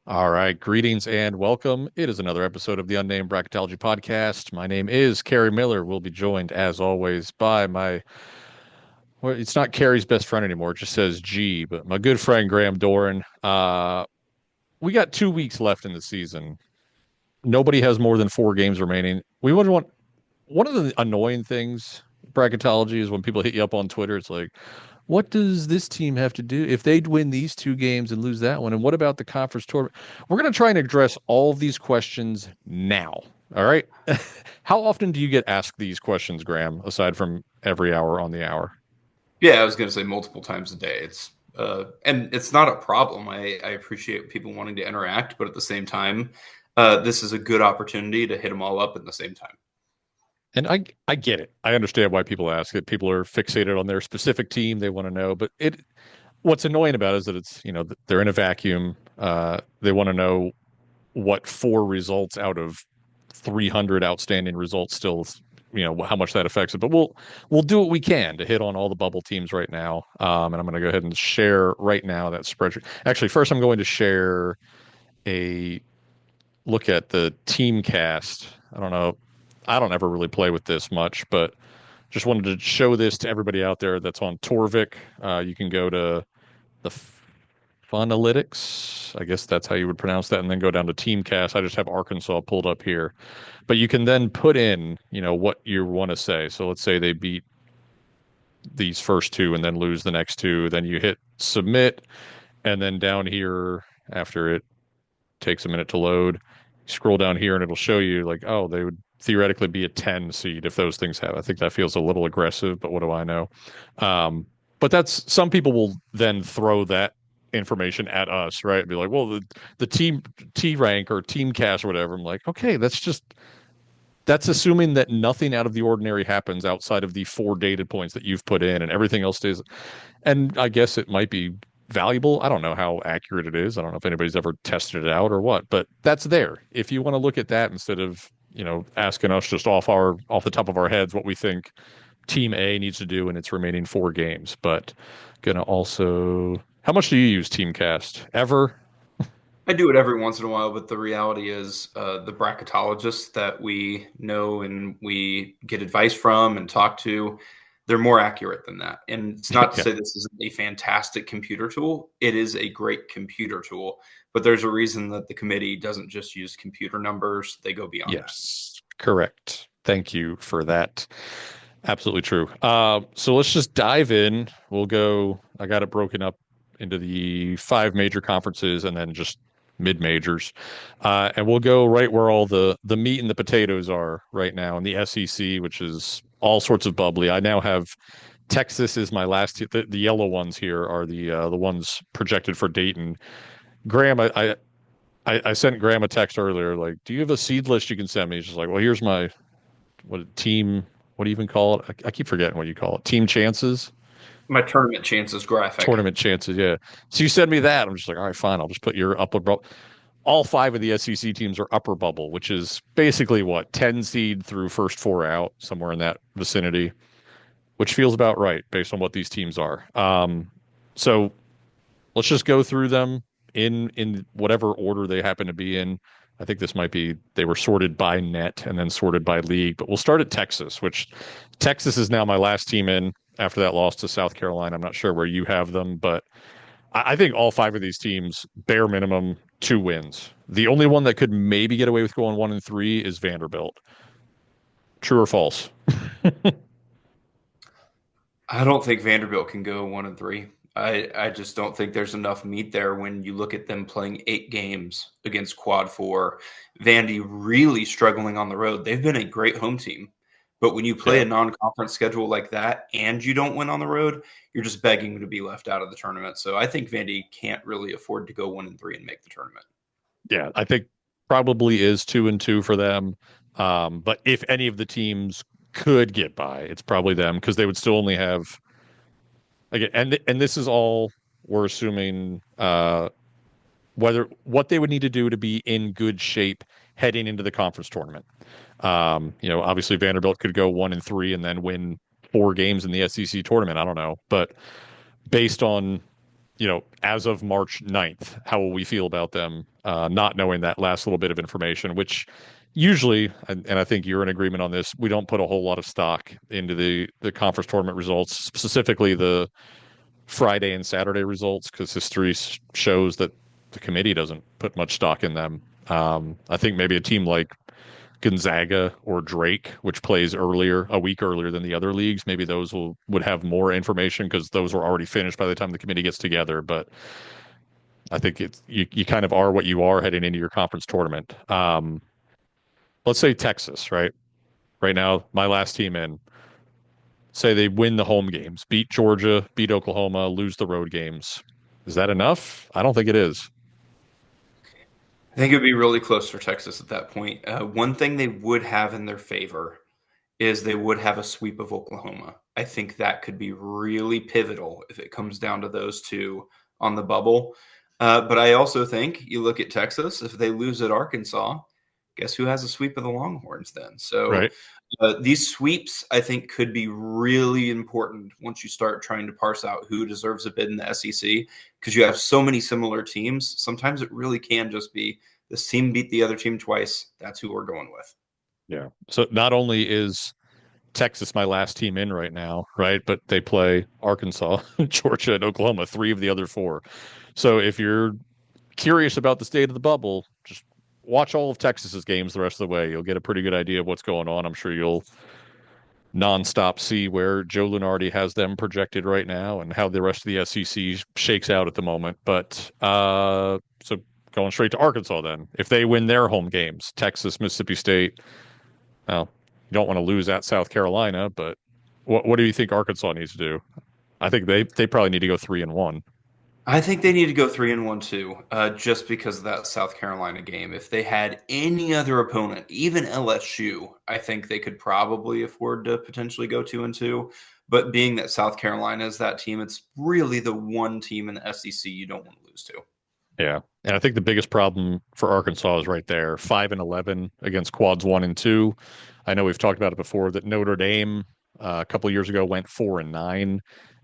All right, greetings and welcome. It is another episode of the Unnamed Bracketology podcast. My name is Kerry Miller. We'll be joined, as always, by well, it's not Kerry's best friend anymore. It just says G, but my good friend Graham Doran. We got 2 weeks left in the season. Nobody has more than 4 games remaining. We would want one of the annoying things bracketology is when people hit you up on Twitter. It's like, what does this team have to do if they'd win these 2 games and lose that one? And what about the conference tournament? We're going to try and address all of these questions now. All right. How often do you get asked these questions, Graham, aside from every hour on the hour? Yeah, I was going to say multiple times a day. And it's not a problem. I appreciate people wanting to interact, but at the same time, this is a good opportunity to hit them all up at the same time. And I get it. I understand why people ask it. People are fixated on their specific team. They want to know. But what's annoying about it is that they're in a vacuum. They want to know what 4 results out of 300 outstanding results still, how much that affects it. But we'll do what we can to hit on all the bubble teams right now. And I'm going to go ahead and share right now that spreadsheet. Actually, first I'm going to share a look at the team cast. I don't know. I don't ever really play with this much, but just wanted to show this to everybody out there that's on Torvik. You can go to the Funalytics. I guess that's how you would pronounce that, and then go down to Teamcast. I just have Arkansas pulled up here, but you can then put in, what you want to say. So let's say they beat these first two and then lose the next two. Then you hit submit, and then down here, after it takes a minute to load, scroll down here and it'll show you like, oh, they would theoretically be a 10 seed if those things have. I think that feels a little aggressive, but what do I know? But that's some people will then throw that information at us, right? Be like, well, the team T rank or team cast or whatever. I'm like, okay, that's assuming that nothing out of the ordinary happens outside of the 4 data points that you've put in and everything else stays. And I guess it might be valuable. I don't know how accurate it is. I don't know if anybody's ever tested it out or what, but that's there. If you want to look at that instead of, asking us just off the top of our heads what we think Team A needs to do in its remaining 4 games. But gonna also, how much do you use Teamcast? Ever? I do it every once in a while, but the reality is the bracketologists that we know and we get advice from and talk to, they're more accurate than that. And it's not to Yeah. say this isn't a fantastic computer tool. It is a great computer tool, but there's a reason that the committee doesn't just use computer numbers. They go beyond that. Yes. Correct. Thank you for that. Absolutely true. So let's just dive in. I got it broken up into the 5 major conferences and then just mid majors. And we'll go right where all the meat and the potatoes are right now in the SEC, which is all sorts of bubbly. I now have Texas is my last. The yellow ones here are the ones projected for Dayton. Graham, I sent Graham a text earlier. Like, do you have a seed list you can send me? He's just like, well, here's my what team. What do you even call it? I keep forgetting what you call it. Team chances, My tournament chances graphic. tournament chances. Yeah. So you send me that. I'm just like, all right, fine. I'll just put your upper bubble. All 5 of the SEC teams are upper bubble, which is basically what 10 seed through first 4 out, somewhere in that vicinity, which feels about right based on what these teams are. So let's just go through them in whatever order they happen to be in. I think this might be they were sorted by net and then sorted by league, but we'll start at Texas, which Texas is now my last team in after that loss to South Carolina. I'm not sure where you have them, but I think all 5 of these teams, bare minimum, 2 wins. The only one that could maybe get away with going 1-3 is Vanderbilt. True or false? I don't think Vanderbilt can go 1-3. I just don't think there's enough meat there when you look at them playing 8 games against Quad Four. Vandy really struggling on the road. They've been a great home team, but when you play Yeah. a non-conference schedule like that and you don't win on the road, you're just begging to be left out of the tournament. So I think Vandy can't really afford to go 1-3 and make the tournament. Yeah, I think probably is 2-2 for them. But if any of the teams could get by, it's probably them because they would still only have again, and this is all we're assuming whether what they would need to do to be in good shape heading into the conference tournament. Obviously Vanderbilt could go 1-3 and then win 4 games in the SEC tournament. I don't know, but based on as of March 9th, how will we feel about them not knowing that last little bit of information, which usually, and I think you're in agreement on this, we don't put a whole lot of stock into the conference tournament results, specifically the Friday and Saturday results, because history shows that the committee doesn't put much stock in them. I think maybe a team like Gonzaga or Drake, which plays a week earlier than the other leagues, maybe those would have more information because those were already finished by the time the committee gets together. But I think you kind of are what you are heading into your conference tournament. Let's say Texas, right? Right now, my last team in, say they win the home games, beat Georgia, beat Oklahoma, lose the road games. Is that enough? I don't think it is. I think it would be really close for Texas at that point. One thing they would have in their favor is they would have a sweep of Oklahoma. I think that could be really pivotal if it comes down to those two on the bubble. But I also think you look at Texas, if they lose at Arkansas, guess who has a sweep of the Longhorns then? So Right. these sweeps, I think, could be really important once you start trying to parse out who deserves a bid in the SEC because you have so many similar teams. Sometimes it really can just be this team beat the other team twice. That's who we're going with. Yeah. So not only is Texas my last team in right now, right? But they play Arkansas, Georgia, and Oklahoma, three of the other four. So if you're curious about the state of the bubble, just watch all of Texas's games the rest of the way. You'll get a pretty good idea of what's going on. I'm sure you'll nonstop see where Joe Lunardi has them projected right now and how the rest of the SEC shakes out at the moment. But so going straight to Arkansas then, if they win their home games, Texas, Mississippi State, well, you don't want to lose at South Carolina, but what do you think Arkansas needs to do? I think they probably need to go 3-1. I think they need to go 3-1 too, just because of that South Carolina game. If they had any other opponent, even LSU, I think they could probably afford to potentially go 2-2. But being that South Carolina is that team, it's really the one team in the SEC you don't want to lose to. Yeah. And I think the biggest problem for Arkansas is right there, 5-11 against quads 1 and 2. I know we've talked about it before that Notre Dame a couple of years ago went 4-9,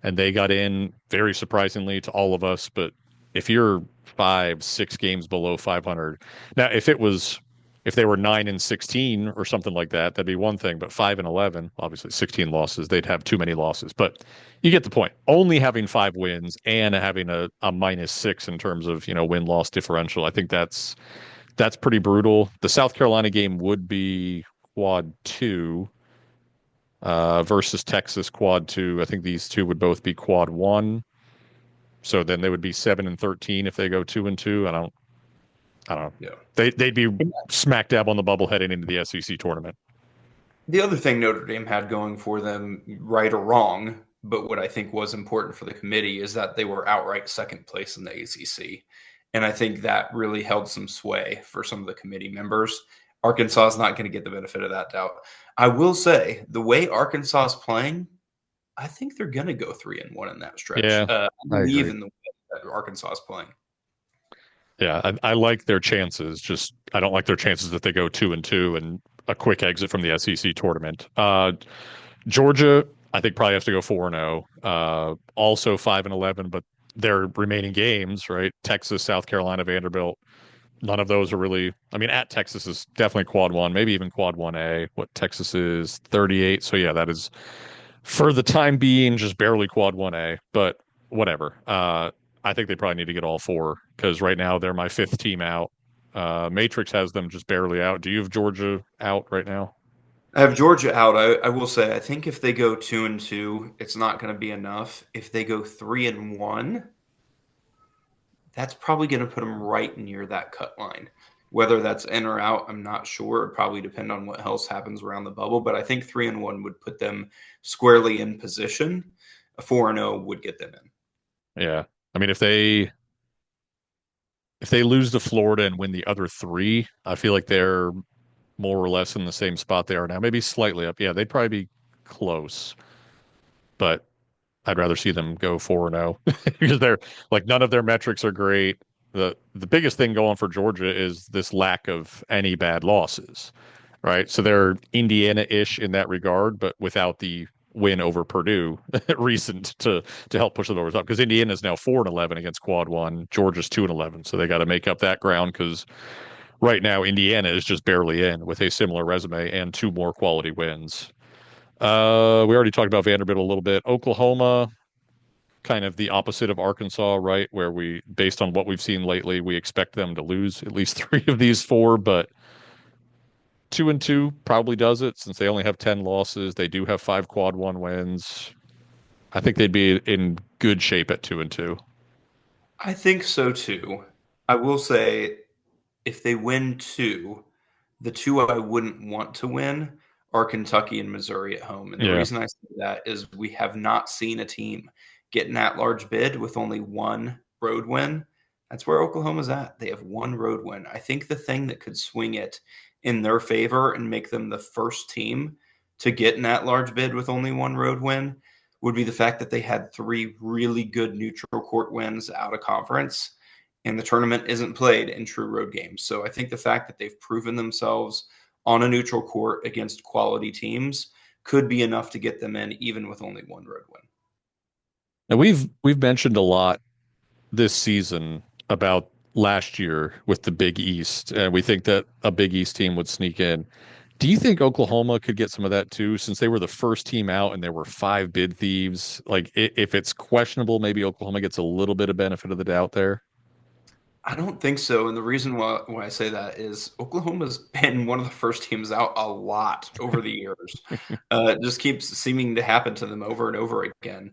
and they got in very surprisingly to all of us. But if you're 5, 6 games below 500, now if they were 9-16 or something like that, that'd be one thing. But 5-11, obviously 16 losses, they'd have too many losses. But you get the point. Only having 5 wins and having a -6 in terms of win loss differential, I think that's pretty brutal. The South Carolina game would be quad two versus Texas quad two. I think these two would both be quad one. So then they would be 7-13 if they go 2-2. I don't know. Yeah. They'd be smack dab on the bubble heading into the SEC tournament. The other thing Notre Dame had going for them, right or wrong, but what I think was important for the committee is that they were outright second place in the ACC. And I think that really held some sway for some of the committee members. Arkansas is not going to get the benefit of that doubt. I will say the way Arkansas is playing, I think they're going to go 3-1 in that stretch. Yeah, I I believe agree. in the way that Arkansas is playing. Yeah, I like their chances. Just I don't like their chances that they go 2-2 and a quick exit from the SEC tournament. Georgia, I think probably has to go 4-0. Also 5-11, but their remaining games, right? Texas, South Carolina, Vanderbilt. None of those are really. I mean, at Texas is definitely quad one, maybe even quad 1A. What Texas is 38. So yeah, that is for the time being just barely quad 1A. But whatever. I think they probably need to get all four because right now they're my fifth team out. Matrix has them just barely out. Do you have Georgia out right now? I have Georgia out. I will say I think if they go 2-2, it's not going to be enough. If they go 3-1, that's probably going to put them right near that cut line. Whether that's in or out, I'm not sure. It probably depend on what else happens around the bubble. But I think 3-1 would put them squarely in position. A 4-0 would get them in. Yeah. I mean, if they lose to Florida and win the other three, I feel like they're more or less in the same spot they are now, maybe slightly up. Yeah, they'd probably be close, but I'd rather see them go 4-0 because they're like none of their metrics are great. The biggest thing going for Georgia is this lack of any bad losses, right? So they're Indiana-ish in that regard, but without the win over Purdue recent to help push them over the top because Indiana is now 4-11 against quad one. Georgia's 2-11, so they got to make up that ground because right now Indiana is just barely in with a similar resume and two more quality wins. We already talked about Vanderbilt a little bit. Oklahoma, kind of the opposite of Arkansas, right? Where we, based on what we've seen lately, we expect them to lose at least three of these four, but 2-2 probably does it since they only have 10 losses. They do have five quad one wins. I think they'd be in good shape at 2-2. I think so too. I will say if they win two, the two I wouldn't want to win are Kentucky and Missouri at home. And the Yeah. reason I say that is we have not seen a team get an at-large bid with only one road win. That's where Oklahoma's at. They have one road win. I think the thing that could swing it in their favor and make them the first team to get an at-large bid with only one road win would be the fact that they had three really good neutral court wins out of conference and the tournament isn't played in true road games. So I think the fact that they've proven themselves on a neutral court against quality teams could be enough to get them in even with only one road win. And we've mentioned a lot this season about last year with the Big East, and we think that a Big East team would sneak in. Do you think Oklahoma could get some of that too, since they were the first team out and there were five bid thieves? Like, if it's questionable, maybe Oklahoma gets a little bit of benefit of the doubt there. I don't think so. And the reason why I say that is Oklahoma's been one of the first teams out a lot over the years. It just keeps seeming to happen to them over and over again.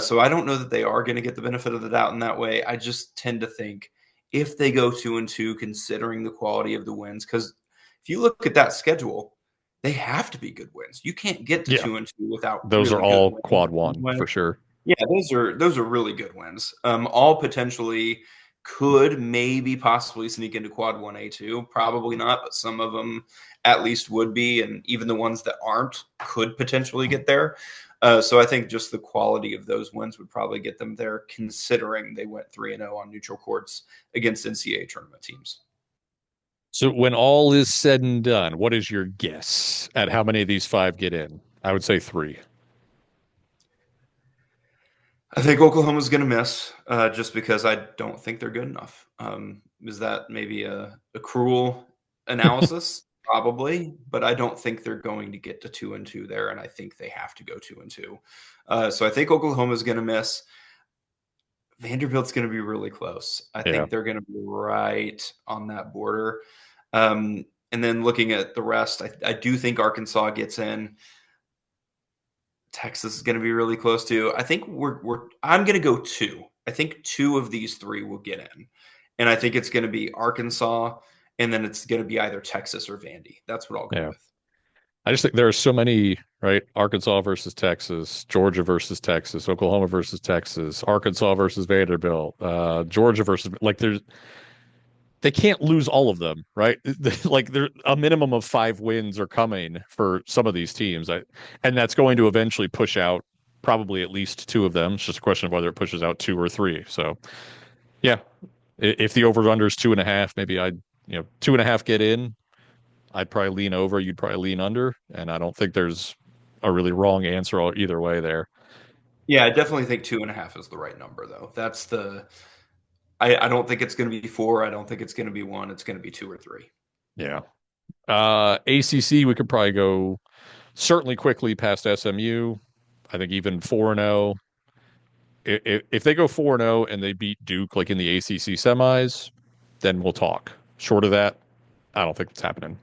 So I don't know that they are going to get the benefit of the doubt in that way. I just tend to think if they go 2-2, considering the quality of the wins, because if you look at that schedule, they have to be good wins. You can't get to Yeah, 2-2 without those are really good all wins. quad one for sure. Yeah, those are really good wins. All potentially could maybe possibly sneak into quad 1A2. Probably not, but some of them at least would be, and even the ones that aren't could potentially get there. So I think just the quality of those wins would probably get them there, considering they went 3-0 on neutral courts against NCAA tournament teams. So when all is said and done, what is your guess at how many of these five get in? I would say three. I think Oklahoma's going to miss just because I don't think they're good enough. Is that maybe a cruel analysis? Probably, but I don't think they're going to get to 2-2 there, and I think they have to go 2-2. So I think Oklahoma's going to miss. Vanderbilt's going to be really close. I Yeah. think they're going to be right on that border. And then looking at the rest, I do think Arkansas gets in. Texas is going to be really close too. I think I'm going to go two. I think two of these three will get in. And I think it's going to be Arkansas and then it's going to be either Texas or Vandy. That's what I'll go Yeah. with. I just think there are so many, right? Arkansas versus Texas, Georgia versus Texas, Oklahoma versus Texas, Arkansas versus Vanderbilt, Georgia versus like they can't lose all of them, right? Like there a minimum of five wins are coming for some of these teams. And that's going to eventually push out probably at least two of them. It's just a question of whether it pushes out two or three. So yeah, if the over under is 2.5, maybe I'd 2.5 get in. I'd probably lean over. You'd probably lean under, and I don't think there's a really wrong answer either way there. Yeah, I definitely think 2.5 is the right number though. I don't think it's going to be four. I don't think it's going to be one. It's going to be two or three. Yeah. ACC, we could probably go certainly quickly past SMU. I think even 4-0. If they go 4-0 and they beat Duke like in the ACC semis, then we'll talk. Short of that, I don't think it's happening.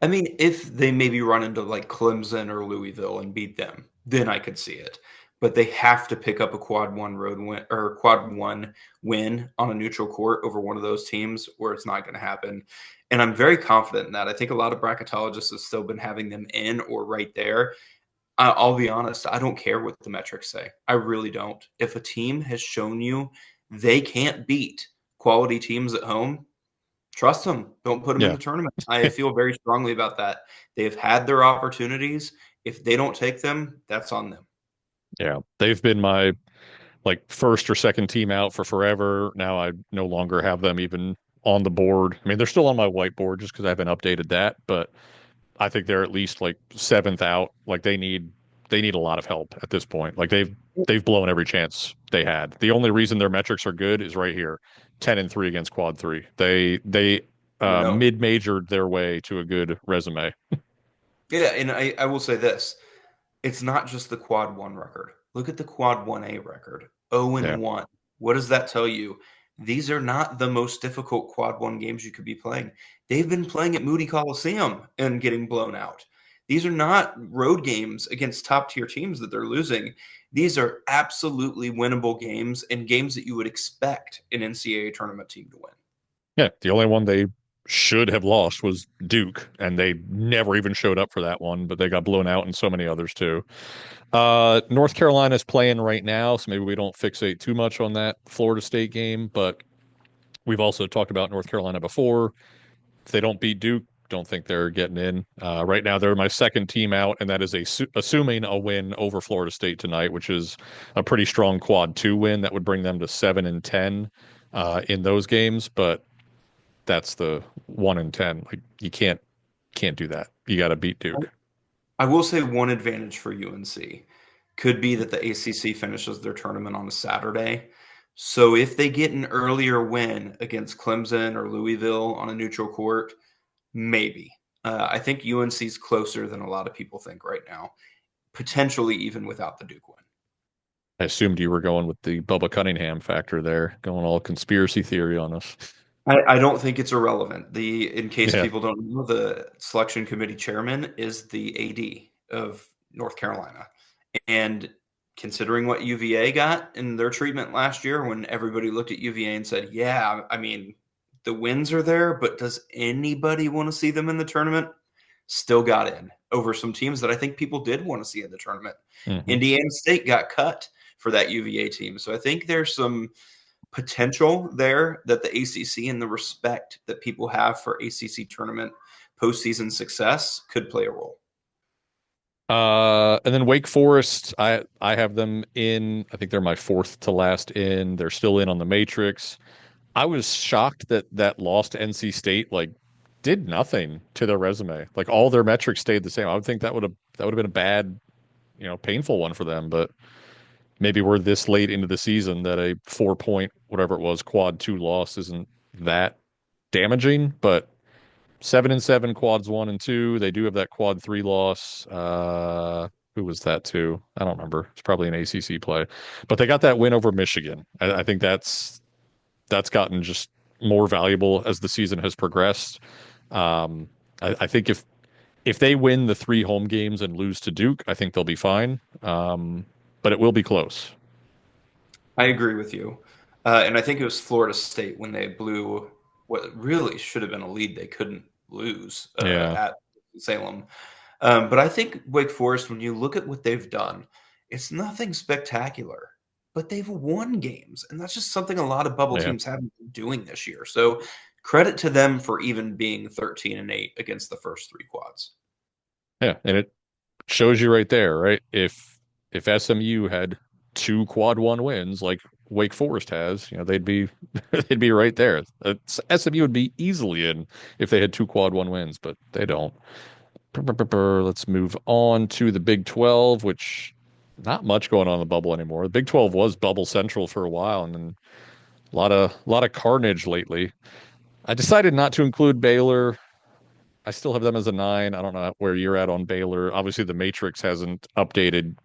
I mean, if they maybe run into like Clemson or Louisville and beat them, then I could see it. But they have to pick up a quad one road win or quad one win on a neutral court over one of those teams where it's not going to happen. And I'm very confident in that. I think a lot of bracketologists have still been having them in or right there. I'll be honest, I don't care what the metrics say. I really don't. If a team has shown you they can't beat quality teams at home, trust them. Don't put them in Yeah. the tournament. I feel very strongly about that. They've had their opportunities. If they don't take them, that's on them. Yeah. They've been my like first or second team out for forever. Now I no longer have them even on the board. I mean, they're still on my whiteboard just because I haven't updated that, but I think they're at least like seventh out. Like they need a lot of help at this point. Like they've blown every chance they had. The only reason their metrics are good is right here, 10-3 against quad three. They I know. mid-majored their way to a good resume. Yeah, and I will say this. It's not just the quad one record. Look at the quad 1A record. 0 Yeah. and 1. What does that tell you? These are not the most difficult quad one games you could be playing. They've been playing at Moody Coliseum and getting blown out. These are not road games against top tier teams that they're losing. These are absolutely winnable games and games that you would expect an NCAA tournament team to win. Yeah, the only one they should have lost was Duke, and they never even showed up for that one, but they got blown out in so many others too. North Carolina's playing right now, so maybe we don't fixate too much on that Florida State game, but we've also talked about North Carolina before. If they don't beat Duke, don't think they're getting in. Right now, they're my second team out, and that is assuming a win over Florida State tonight, which is a pretty strong quad two win that would bring them to 7-10 in those games. But that's the 1-10. Like you can't do that. You got to beat Duke. I will say one advantage for UNC could be that the ACC finishes their tournament on a Saturday. So if they get an earlier win against Clemson or Louisville on a neutral court, maybe. I think UNC's closer than a lot of people think right now, potentially even without the Duke win. I assumed you were going with the Bubba Cunningham factor there, going all conspiracy theory on us. I don't think it's irrelevant. In case Yeah. people don't know, the selection committee chairman is the AD of North Carolina. And considering what UVA got in their treatment last year, when everybody looked at UVA and said, yeah, I mean, the wins are there, but does anybody want to see them in the tournament? Still got in over some teams that I think people did want to see in the tournament. Hmm. Indiana State got cut for that UVA team. So I think there's some potential there that the ACC and the respect that people have for ACC tournament postseason success could play a role. And then Wake Forest, I have them in. I think they're my fourth to last in. They're still in on the Matrix. I was shocked that that loss to NC State like did nothing to their resume. Like all their metrics stayed the same. I would think that would have been a bad, painful one for them. But maybe we're this late into the season that a 4 point whatever it was quad two loss isn't that damaging. But 7-7 quads one and two. They do have that quad three loss. Who was that to? I don't remember. It's probably an ACC play, but they got that win over Michigan. I think that's gotten just more valuable as the season has progressed. I think if they win the three home games and lose to Duke, I think they'll be fine. But it will be close. I agree with you. And I think it was Florida State when they blew what really should have been a lead they couldn't lose Yeah, at Salem. But I think Wake Forest, when you look at what they've done, it's nothing spectacular, but they've won games. And that's just something a lot of bubble yeah, teams haven't been doing this year. So credit to them for even being 13-8 against the first three quads. yeah, and it shows you right there, right? If SMU had two quad one wins like Wake Forest has, they'd be they'd be right there. SMU would be easily in if they had two quad one wins, but they don't. Let's move on to the Big 12, which not much going on in the bubble anymore. The Big 12 was bubble central for a while, and then a lot of carnage lately. I decided not to include Baylor. I still have them as a 9. I don't know where you're at on Baylor. Obviously, the matrix hasn't updated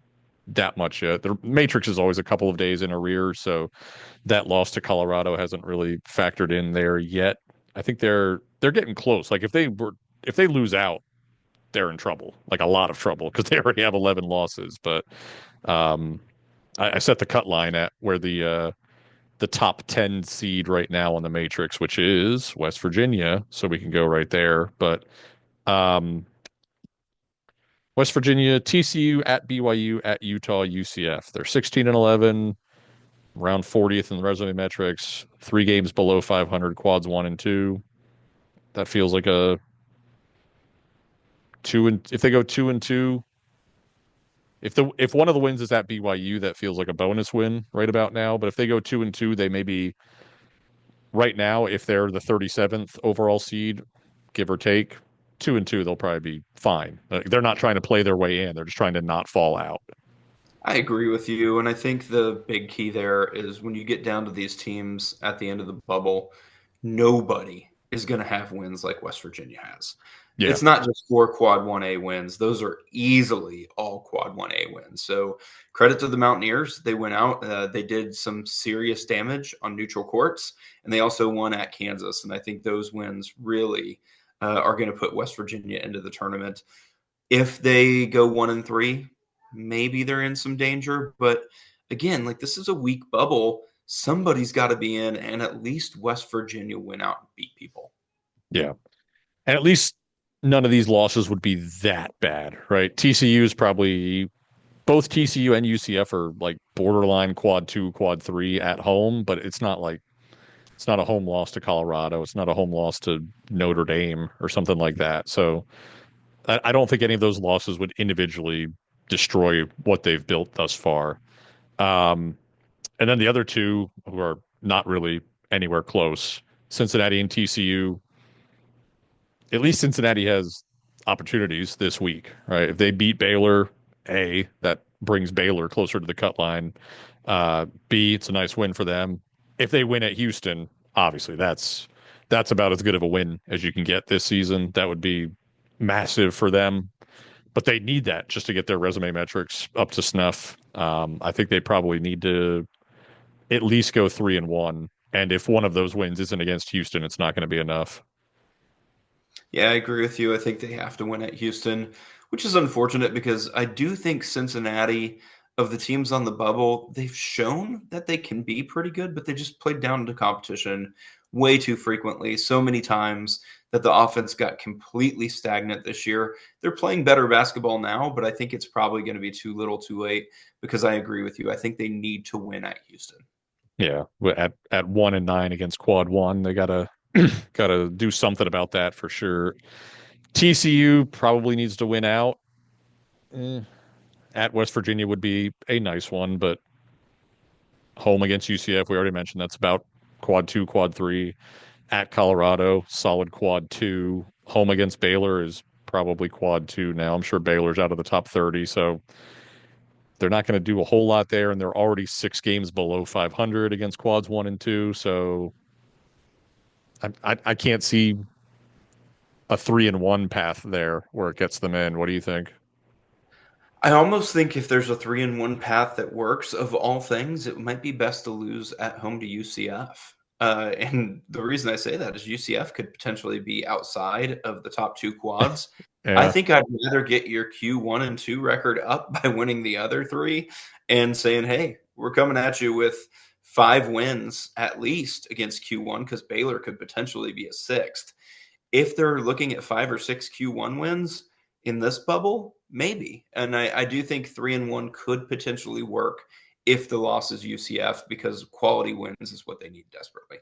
that much yet. The matrix is always a couple of days in arrears, so that loss to Colorado hasn't really factored in there yet. I think they're getting close. Like if they lose out, they're in trouble, like a lot of trouble, because they already have 11 losses. But um, I set the cut line at where the top 10 seed right now on the matrix, which is West Virginia, so we can go right there. But um, West Virginia, TCU at BYU at Utah, UCF. They're 16-11, around 40th in the resume metrics, 3 games below 500, quads 1 and 2. That feels like a two, and if they go 2-2, if one of the wins is at BYU, that feels like a bonus win right about now. But if they go 2-2, they may be right now, if they're the 37th overall seed, give or take. 2-2, they'll probably be fine. They're not trying to play their way in. They're just trying to not fall out. I agree with you, and I think the big key there is when you get down to these teams at the end of the bubble, nobody is going to have wins like West Virginia has. Yeah. It's not just 4 Quad 1A wins; those are easily all Quad 1A wins. So credit to the Mountaineers; they went out, they did some serious damage on neutral courts, and they also won at Kansas. And I think those wins really are going to put West Virginia into the tournament. If they go 1-3, maybe they're in some danger. But again, like this is a weak bubble. Somebody's got to be in, and at least West Virginia went out and beat people. Yeah. And at least none of these losses would be that bad, right? TCU is probably both TCU and UCF are like borderline quad two, quad three at home, but it's not like it's not a home loss to Colorado. It's not a home loss to Notre Dame or something like that. So I don't think any of those losses would individually destroy what they've built thus far. Um, and then the other two who are not really anywhere close, Cincinnati and TCU. At least Cincinnati has opportunities this week, right? If they beat Baylor, A, that brings Baylor closer to the cut line. B, it's a nice win for them. If they win at Houston, obviously that's about as good of a win as you can get this season. That would be massive for them, but they need that just to get their resume metrics up to snuff. I think they probably need to at least go 3-1. And if one of those wins isn't against Houston, it's not going to be enough. Yeah, I agree with you. I think they have to win at Houston, which is unfortunate because I do think Cincinnati, of the teams on the bubble, they've shown that they can be pretty good, but they just played down to competition way too frequently, so many times that the offense got completely stagnant this year. They're playing better basketball now, but I think it's probably going to be too little too late because I agree with you. I think they need to win at Houston. Yeah, at 1-9 against quad one, they gotta do something about that for sure. TCU probably needs to win out. Eh, at West Virginia would be a nice one, but home against UCF, we already mentioned that's about quad two, quad three. At Colorado, solid quad two. Home against Baylor is probably quad two now. I'm sure Baylor's out of the top 30, so they're not going to do a whole lot there, and they're already 6 games below 500 against quads one and two. So I can't see a 3-1 path there where it gets them in. What do you think? I almost think if there's a 3-1 path that works, of all things, it might be best to lose at home to UCF. And the reason I say that is UCF could potentially be outside of the top two quads. I Yeah, think I'd rather get your Q1 and 2 record up by winning the other three and saying, hey, we're coming at you with 5 wins at least against Q1 because Baylor could potentially be a sixth. If they're looking at 5 or 6 Q1 wins in this bubble, maybe. And I do think 3-1 could potentially work if the loss is UCF because quality wins is what they need desperately.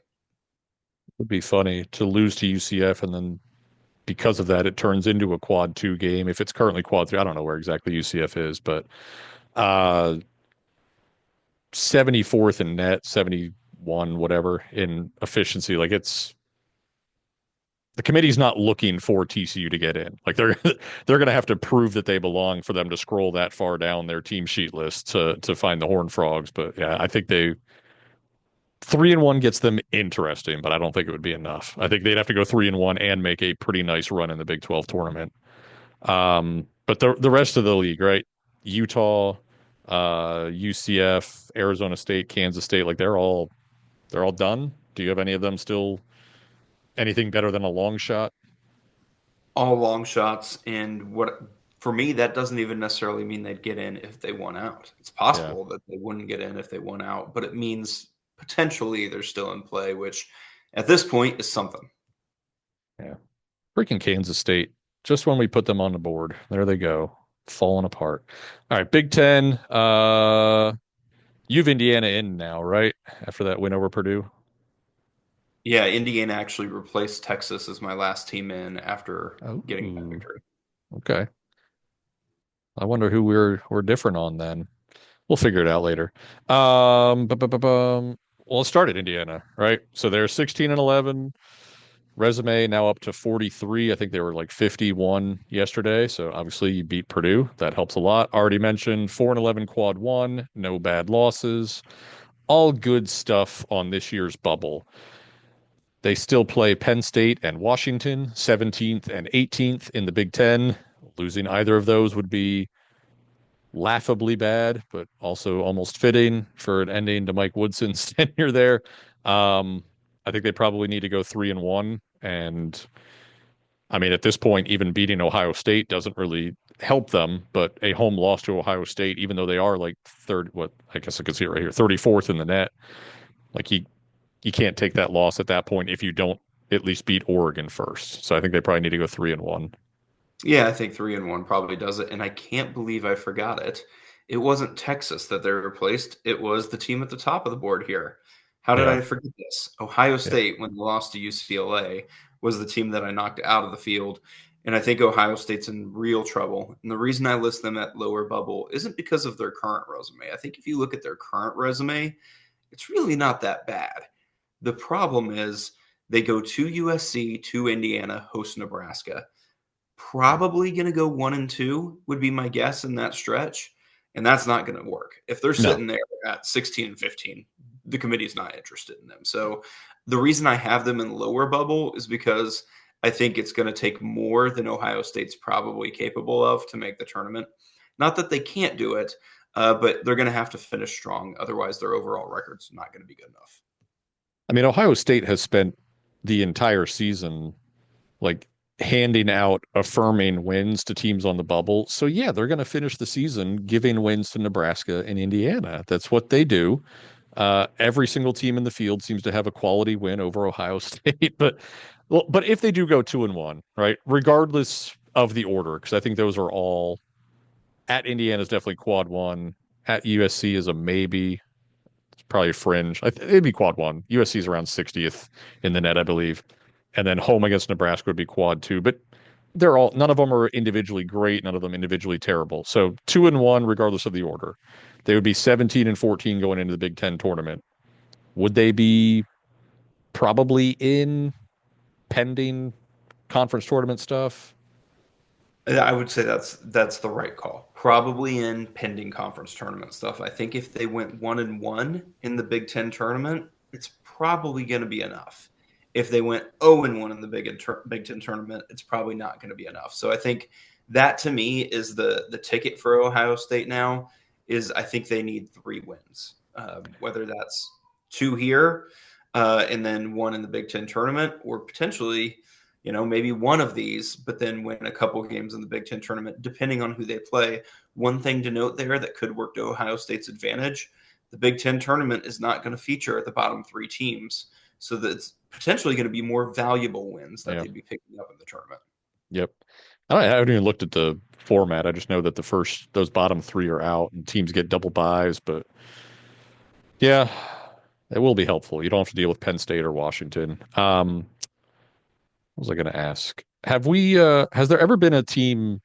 would be funny to lose to UCF and then because of that it turns into a quad two game. If it's currently quad three, I don't know where exactly UCF is, but uh 74th in net, 71 whatever in efficiency. Like it's the committee's not looking for TCU to get in. Like they're going to have to prove that they belong for them to scroll that far down their team sheet list to find the Horned Frogs. But yeah, I think they 3-1 gets them interesting, but I don't think it would be enough. I think they'd have to go 3-1 and make a pretty nice run in the Big 12 tournament. But the rest of the league, right? Utah, UCF, Arizona State, Kansas State, like they're all done. Do you have any of them still anything better than a long shot? All long shots. And what for me, that doesn't even necessarily mean they'd get in if they won out. It's Yeah, possible that they wouldn't get in if they won out, but it means potentially they're still in play, which at this point is something. yeah. Freaking Kansas State. Just when we put them on the board, there they go, falling apart. All right, Big Ten. You've Indiana in now, right? After that win over Purdue. Yeah, Indiana actually replaced Texas as my last team in after getting that Oh, victory. okay. I wonder who we're different on then. We'll figure it out later. Well, let's start at Indiana, right? So they're 16-11. Resume now up to 43. I think they were like 51 yesterday. So obviously you beat Purdue. That helps a lot. Already mentioned 4-11 quad one, no bad losses. All good stuff on this year's bubble. They still play Penn State and Washington, 17th and 18th in the Big Ten. Losing either of those would be laughably bad, but also almost fitting for an ending to Mike Woodson's tenure there. Um, I think they probably need to go 3-1. And I mean, at this point, even beating Ohio State doesn't really help them. But a home loss to Ohio State, even though they are like third, what I guess I could see it right here, 34th in the net, like you can't take that loss at that point if you don't at least beat Oregon first. So I think they probably need to go 3-1. Yeah, I think 3-1 probably does it. And I can't believe I forgot it. It wasn't Texas that they replaced. It was the team at the top of the board here. How did Yeah, I forget this? Ohio yeah. State, when they lost to UCLA, was the team that I knocked out of the field. And I think Ohio State's in real trouble. And the reason I list them at lower bubble isn't because of their current resume. I think if you look at their current resume, it's really not that bad. The problem is they go to USC, to Indiana, host Nebraska. Probably going to go 1-2 would be my guess in that stretch, and that's not going to work. If they're No. sitting there at 16 and 15, the committee's not interested in them. So the reason I have them in lower bubble is because I think it's going to take more than Ohio State's probably capable of to make the tournament. Not that they can't do it, but they're going to have to finish strong. Otherwise, their overall record's not going to be good enough. I mean, Ohio State has spent the entire season like handing out affirming wins to teams on the bubble. So yeah, they're going to finish the season giving wins to Nebraska and Indiana. That's what they do. Every single team in the field seems to have a quality win over Ohio State, but well, but if they do go 2-1, right, regardless of the order, because I think those are all at Indiana is definitely quad one, at USC is a maybe, it's probably a fringe. It'd be quad one. USC is around 60th in the net, I believe, and then home against Nebraska would be quad two. But they're all none of them are individually great, none of them individually terrible. So 2-1, regardless of the order, they would be 17 and 14 going into the Big Ten tournament. Would they be probably in pending conference tournament stuff? I would say that's the right call. Probably in pending conference tournament stuff. I think if they went 1-1 in the Big Ten tournament, it's probably going to be enough. If they went 0-1 in the Big Ten tournament, it's probably not going to be enough. So I think that to me is the ticket for Ohio State now. Is I think they need 3 wins, whether that's 2 here and then 1 in the Big Ten tournament, or potentially maybe one of these, but then win a couple games in the Big Ten tournament, depending on who they play. One thing to note there that could work to Ohio State's advantage, the Big Ten tournament is not going to feature the bottom 3 teams. So that's potentially going to be more valuable wins that Yeah. they'd be picking up in the tournament. Yep. I haven't even looked at the format. I just know that those bottom three are out and teams get double buys, but yeah, it will be helpful. You don't have to deal with Penn State or Washington. What was I going to ask? Has there ever been a team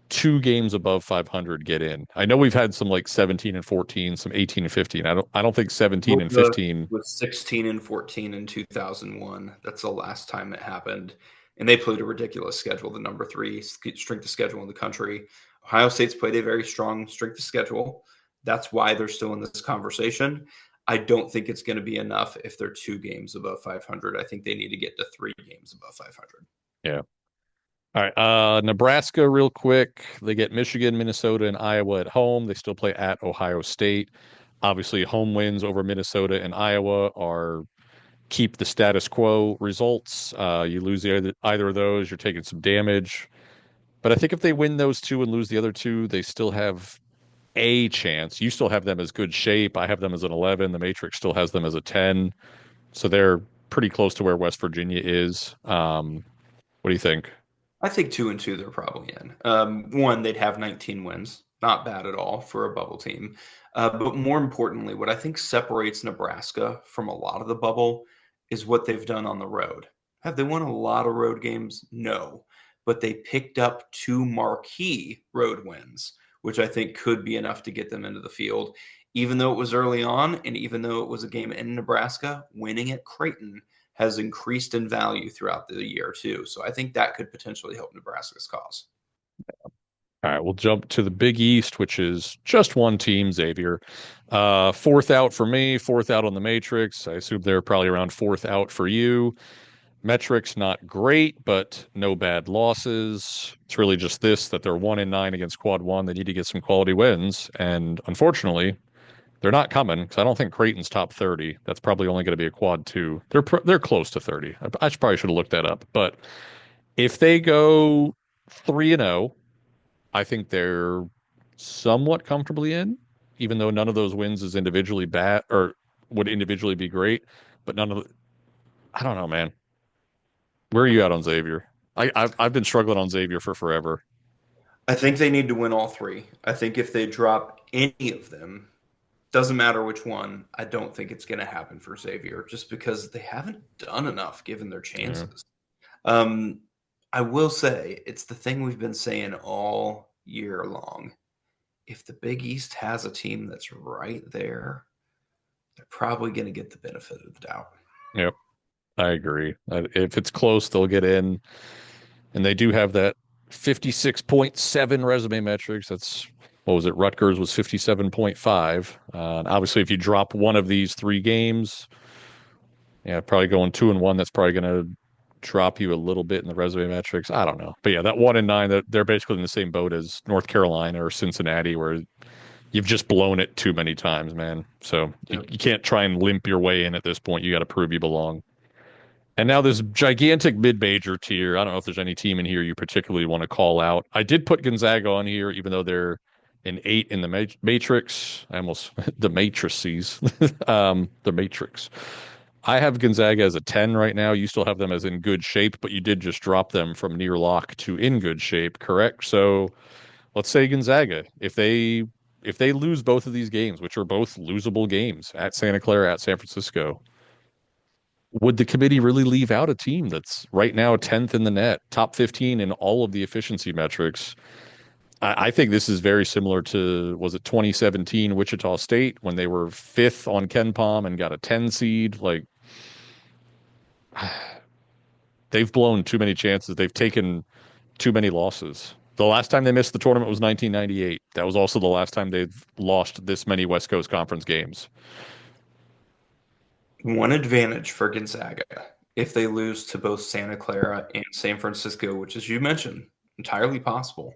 2 games above 500 get in? I know we've had some like 17 and 14, some 18 and 15. I don't think 17 and Georgia 15. was 16 and 14 in 2001. That's the last time it happened. And they played a ridiculous schedule, the number 3 strength of schedule in the country. Ohio State's played a very strong strength of schedule. That's why they're still in this conversation. I don't think it's going to be enough if they're 2 games above 500. I think they need to get to 3 games above 500. Yeah. All right. Nebraska, real quick. They get Michigan, Minnesota, and Iowa at home. They still play at Ohio State. Obviously, home wins over Minnesota and Iowa are keep the status quo results. You lose either of those, you're taking some damage. But I think if they win those 2 and lose the other 2, they still have a chance. You still have them as good shape. I have them as an 11. The Matrix still has them as a 10. So they're pretty close to where West Virginia is. What do you think? I think 2-2 they're probably in. One, they'd have 19 wins. Not bad at all for a bubble team. But more importantly, what I think separates Nebraska from a lot of the bubble is what they've done on the road. Have they won a lot of road games? No. But they picked up 2 marquee road wins, which I think could be enough to get them into the field. Even though it was early on, and even though it was a game in Nebraska, winning at Creighton has increased in value throughout the year too. So I think that could potentially help Nebraska's cause. All right, we'll jump to the Big East, which is just one team, Xavier. Fourth out for me, fourth out on the Matrix. I assume they're probably around fourth out for you. Metrics not great, but no bad losses. It's really just this that they're 1-9 against quad one. They need to get some quality wins, and unfortunately, they're not coming because I don't think Creighton's top 30. That's probably only going to be a quad two. They're close to 30. I probably should have looked that up. But if they go 3-0, I think they're somewhat comfortably in, even though none of those wins is individually bad or would individually be great. But none of the, I don't know, man. Where are you at on Xavier? I've been struggling on Xavier for forever. I think they need to win all three. I think if they drop any of them, doesn't matter which one, I don't think it's going to happen for Xavier just because they haven't done enough given their Yeah. chances. Um, I will say it's the thing we've been saying all year long. If the Big East has a team that's right there, they're probably going to get the benefit of the doubt. Yep. I agree. If it's close, they'll get in. And they do have that 56.7 resume metrics. That's what was it? Rutgers was 57.5. And obviously, if you drop one of these three games, yeah, probably going 2-1, that's probably going to drop you a little bit in the resume metrics. I don't know. But yeah, that 1-9, that they're basically in the same boat as North Carolina or Cincinnati, where you've just blown it too many times, man. So Yep. you can't try and limp your way in at this point. You got to prove you belong. And now this gigantic mid-major tier. I don't know if there's any team in here you particularly want to call out. I did put Gonzaga on here, even though they're an 8 in the matrix. I almost the matrices, the matrix. I have Gonzaga as a 10 right now. You still have them as in good shape, but you did just drop them from near lock to in good shape, correct? So let's say Gonzaga, if they lose both of these games, which are both losable games at Santa Clara, at San Francisco, would the committee really leave out a team that's right now 10th in the net, top 15 in all of the efficiency metrics? I think this is very similar to, was it 2017 Wichita State when they were fifth on Ken Palm and got a 10 seed? Like, they've blown too many chances. They've taken too many losses. The last time they missed the tournament was 1998. That was also the last time they've lost this many West Coast Conference games. One advantage for Gonzaga if they lose to both Santa Clara and San Francisco, which, as you mentioned, entirely possible.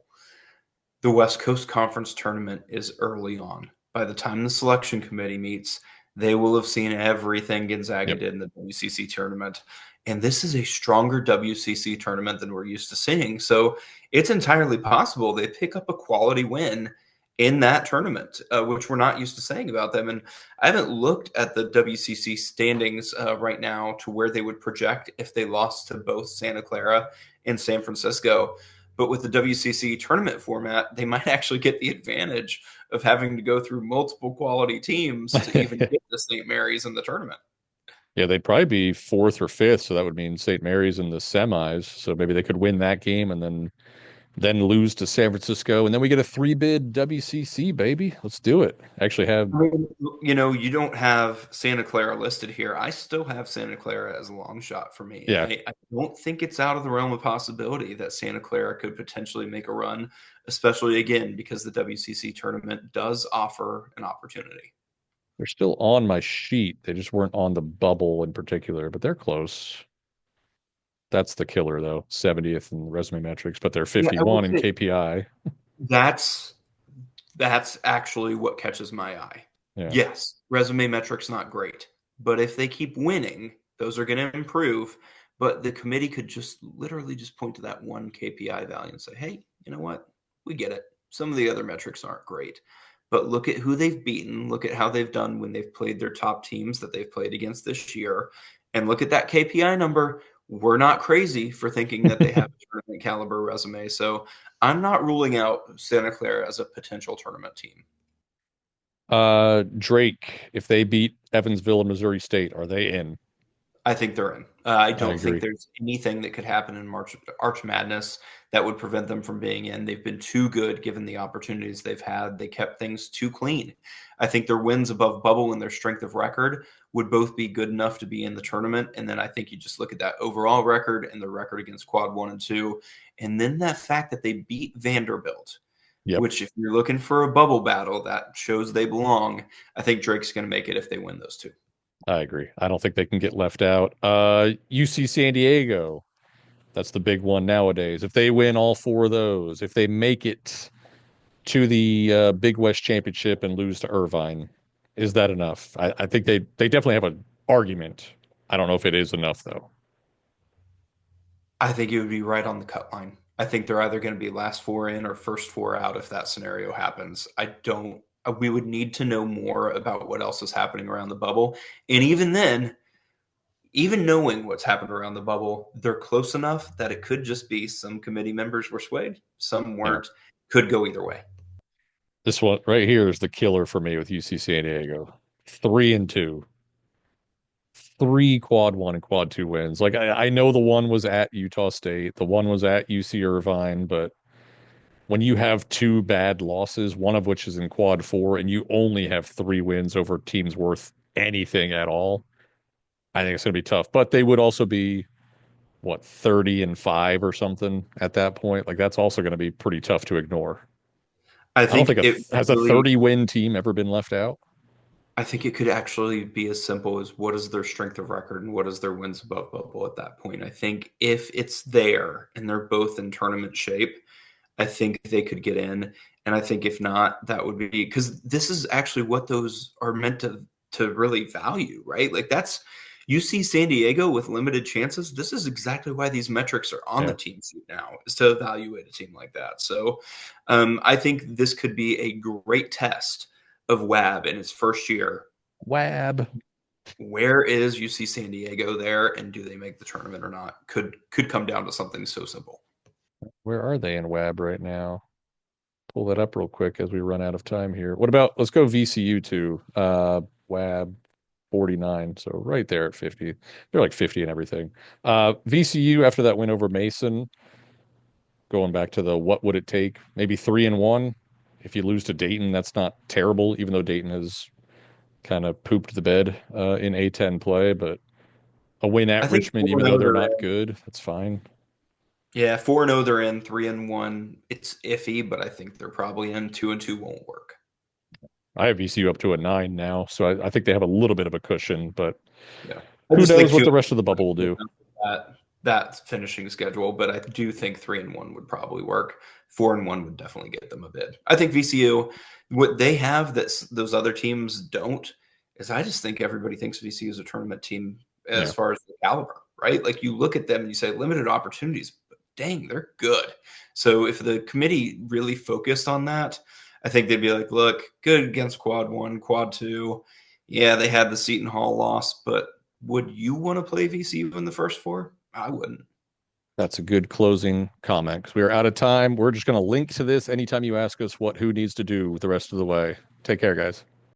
The West Coast Conference tournament is early on. By the time the selection committee meets, they will have seen everything Gonzaga Yep. did in the WCC tournament. And this is a stronger WCC tournament than we're used to seeing. So it's entirely possible they pick up a quality win in that tournament, which we're not used to saying about them. And I haven't looked at the WCC standings right now to where they would project if they lost to both Santa Clara and San Francisco. But with the WCC tournament format, they might actually get the advantage of having to go through multiple quality teams to even get to St. Mary's in the tournament. Yeah, they'd probably be fourth or fifth, so that would mean St. Mary's in the semis. So maybe they could win that game and then lose to San Francisco, and then we get a three bid WCC, baby. Let's do it. Actually, have I mean, you don't have Santa Clara listed here. I still have Santa Clara as a long shot for me. yeah, I don't think it's out of the realm of possibility that Santa Clara could potentially make a run, especially again because the WCC tournament does offer an opportunity. they're still on my sheet. They just weren't on the bubble in particular, but they're close. That's the killer though. 70th in resume metrics, but they're Yeah, I will 51 in say KPI. that's That's actually what catches my eye. Yeah. Yes, resume metrics not great, but if they keep winning, those are going to improve. But the committee could just literally just point to that one KPI value and say, "Hey, you know what? We get it. Some of the other metrics aren't great, but look at who they've beaten. Look at how they've done when they've played their top teams that they've played against this year, and look at that KPI number. We're not crazy for thinking that they have a tournament caliber resume. So I'm not ruling out Santa Clara as a potential tournament team. Drake, if they beat Evansville and Missouri State, are they in? I think they're in. I I don't think agree. there's anything that could happen in Arch Madness that would prevent them from being in. They've been too good given the opportunities they've had. They kept things too clean. I think their wins above bubble and their strength of record would both be good enough to be in the tournament. And then I think you just look at that overall record and the record against quad 1 and 2. And then that fact that they beat Vanderbilt, Yep. which if you're looking for a bubble battle, that shows they belong. I think Drake's going to make it if they win those two. I agree. I don't think they can get left out. UC San Diego. That's the big one nowadays. If they win all four of those, if they make it to the Big West Championship and lose to Irvine, is that enough? I think they definitely have an argument. I don't know if it is enough though. I think it would be right on the cut line. I think they're either going to be last four in or first four out if that scenario happens. I don't. We would need to know more about what else is happening around the bubble, and even then, even knowing what's happened around the bubble, they're close enough that it could just be some committee members were swayed, some Yeah. weren't. Could go either way. This one right here is the killer for me with UC San Diego. 3-2. Three quad one and quad two wins. Like I know the one was at Utah State, the one was at UC Irvine, but when you have two bad losses, one of which is in quad four, and you only have three wins over teams worth anything at all, I think it's going to be tough. But they would also be what 30-5 or something at that point. Like that's also going to be pretty tough to ignore. I I don't think think it has a really 30-win team ever been left out. I think it could actually be as simple as what is their strength of record and what is their wins above bubble at that point. I think if it's there and they're both in tournament shape, I think they could get in. And I think if not, that would be because this is actually what those are meant to really value, right? Like that's you see San Diego with limited chances. This is exactly why these metrics are on the Yeah. team sheet now, is to evaluate a team like that. So I think this could be a great test of Wab in his first year. Wab. Where is UC San Diego there, and do they make the tournament or not? Could come down to something so simple. Where are they in Wab right now? Pull that up real quick as we run out of time here. What about let's go VCU to WAB 49. So right there at 50. They're like 50 and everything. VCU after that win over Mason, going back to the what would it take? Maybe 3-1. If you lose to Dayton, that's not terrible, even though Dayton has kind of pooped the bed in A10 play, but a win I at think Richmond, four even and though zero they're they're not in. good, that's fine. Yeah, 4-0 they're in. 3-1 it's iffy, but I think they're probably in. 2-2 won't work. I have VCU up to a 9 now, so I think they have a little bit of a cushion, but Yeah, I who just think knows what two the rest of the bubble will do. that finishing schedule, but I do think 3-1 would probably work. 4-1 would definitely get them a bid. I think VCU, what they have that those other teams don't, is I just think everybody thinks VCU is a tournament team as Yeah. far as the caliber, right? Like you look at them and you say limited opportunities, but dang, they're good. So if the committee really focused on that, I think they'd be like, look, good against quad one, quad two. Yeah, they had the Seton Hall loss, but would you want to play VCU in the first four? I wouldn't. That's a good closing comment because we are out of time. We're just going to link to this anytime you ask us what who needs to do the rest of the way. Take care, guys.